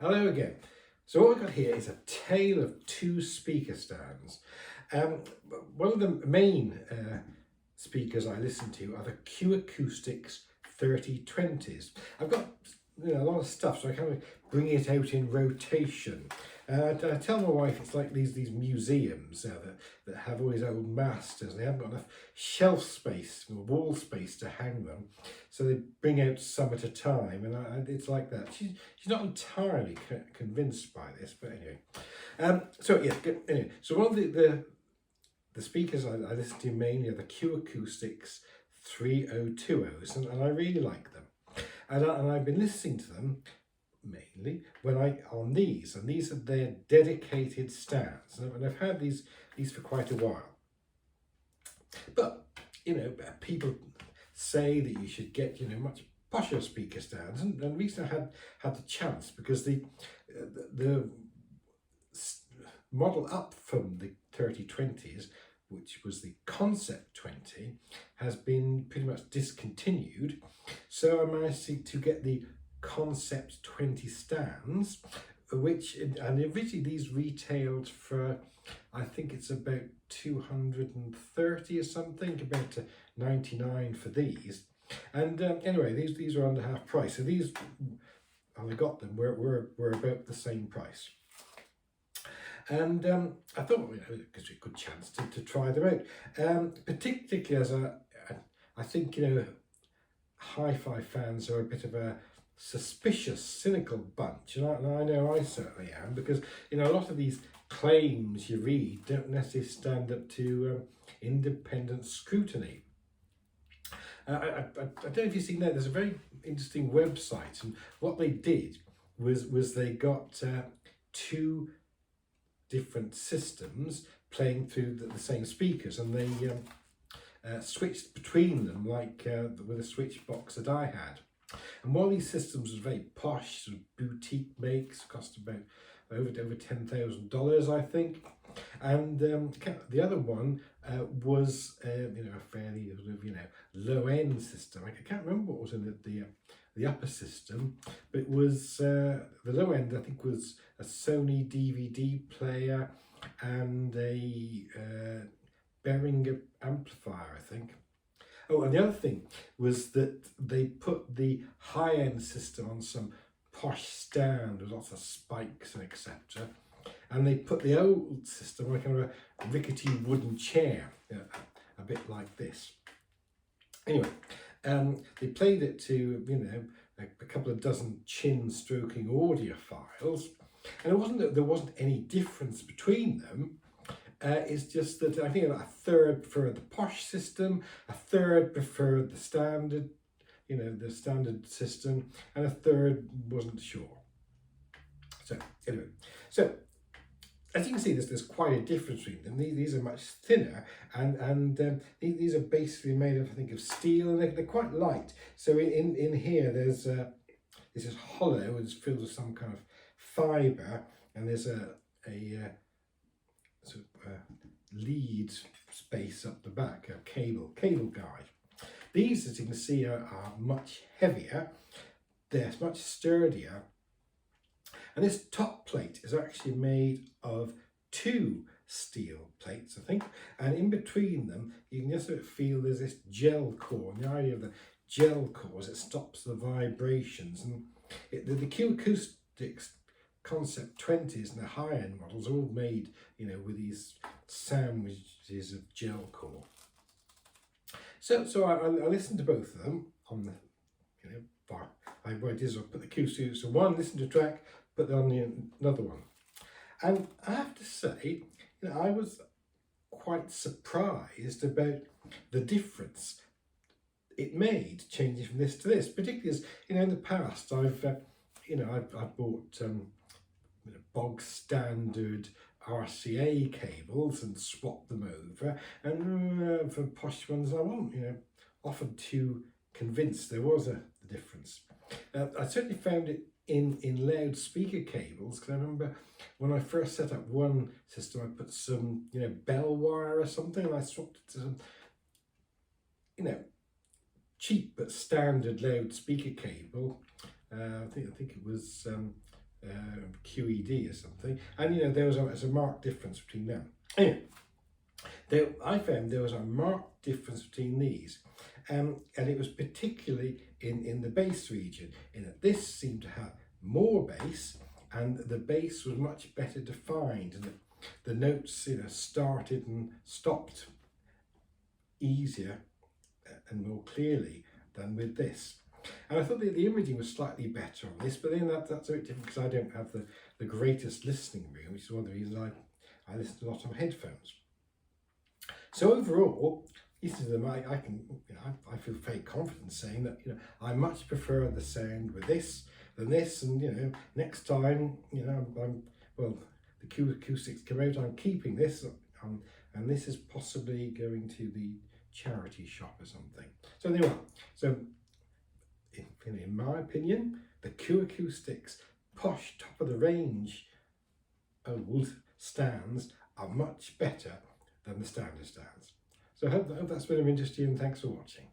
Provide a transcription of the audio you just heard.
Hello again. So what we've got here is a tale of two speaker stands. One of the main speakers I listen to are the Q Acoustics 3020s. I've got a lot of stuff, so I kind of bring it out in rotation. I tell my wife it's like these museums that have all these old masters. They haven't got enough shelf space or wall space to hang them, so they bring out some at a time, and it's like that. She's not entirely convinced by this, but anyway. So one of the speakers I listen to mainly are the Q Acoustics 3020s, and I really like them. And I've been listening to them mainly on these, and these are their dedicated stands, and I've had these for quite a while. But people say that you should get much posher speaker stands, and recently I had the chance, because the model up from the 3020s, which was the Concept 20, has been pretty much discontinued. So I managed to get the Concept 20 stands, and originally these retailed for, I think it's about 230 or something, about 99 for these. And anyway, these are under half price. So these, when I got them, were about the same price. And I thought, it gives you a good chance to try them out. Particularly as I think, hi-fi fans are a bit of a suspicious, cynical bunch, and I know I certainly am, because a lot of these claims you read don't necessarily stand up to independent scrutiny. I don't know if you've seen that. There's a very interesting website, and what they did was they got two different systems playing through the same speakers, and they switched between them like with a switch box that I had. And one of these systems was very posh, sort of boutique makes, cost about over $10,000, I think. And the other one was a fairly sort of low end system. I can't remember what was in the upper system, but it was the low end, I think, was a Sony DVD player and a Behringer amplifier, I think. Oh, and the other thing was that they put the high-end system on some posh stand with lots of spikes and etc. And they put the old system on kind of a rickety wooden chair, a bit like this. Anyway, they played it to a couple of dozen chin-stroking audiophiles, and it wasn't that there wasn't any difference between them. It's just that I think a third preferred the posh system, a third preferred the standard, the standard system, and a third wasn't sure. So anyway, as you can see, there's quite a difference between them. These are much thinner, and these are basically made of, I think, of steel, and they're quite light. So in here, there's this is hollow, and it's filled with some kind of fibre, and there's a sort of lead space up the back, a cable guide. These, as you can see, are much heavier. They're much sturdier. And this top plate is actually made of two steel plates, I think. And in between them, you can just sort of feel there's this gel core. And the idea of the gel core is it stops the vibrations. And the Q Acoustics Concept 20s and the high-end models are all made, with these sandwiches of gel core. So I listened to both of them on the, what I did is I put the Q Acoustics on one, listen to a track, put them on another one. And I have to say, I was quite surprised about the difference it made changing from this to this, particularly as, in the past I've bought bog standard RCA cables and swapped them over, and for posh ones I wasn't often too convinced there was a difference. I certainly found it in loudspeaker cables, because I remember when I first set up one system, I put some bell wire or something, and I swapped it to some cheap but standard loudspeaker cable. I think it was QED or something, and you know there was a marked difference between them. Anyway, I found there was a marked difference between these, and it was particularly in the bass region, in that this seemed to have more bass, and the bass was much better defined, and the notes, you know, started and stopped easier and more clearly than with this. And I thought the imaging was slightly better on this, but then that's a bit different because I don't have the greatest listening room, which is one of the reasons I listen to a lot on headphones. So overall, listening to them, I can, you know, I feel very confident saying that, you know, I much prefer the sound with this than this, and you know, next time, you know, well, the Q Acoustics come out, I'm keeping this, and this is possibly going to the charity shop or something. So anyway, so in my opinion, the Q Acoustics posh top of the range old stands are much better than the standard stands. So I hope that's been of interest to you, and thanks for watching.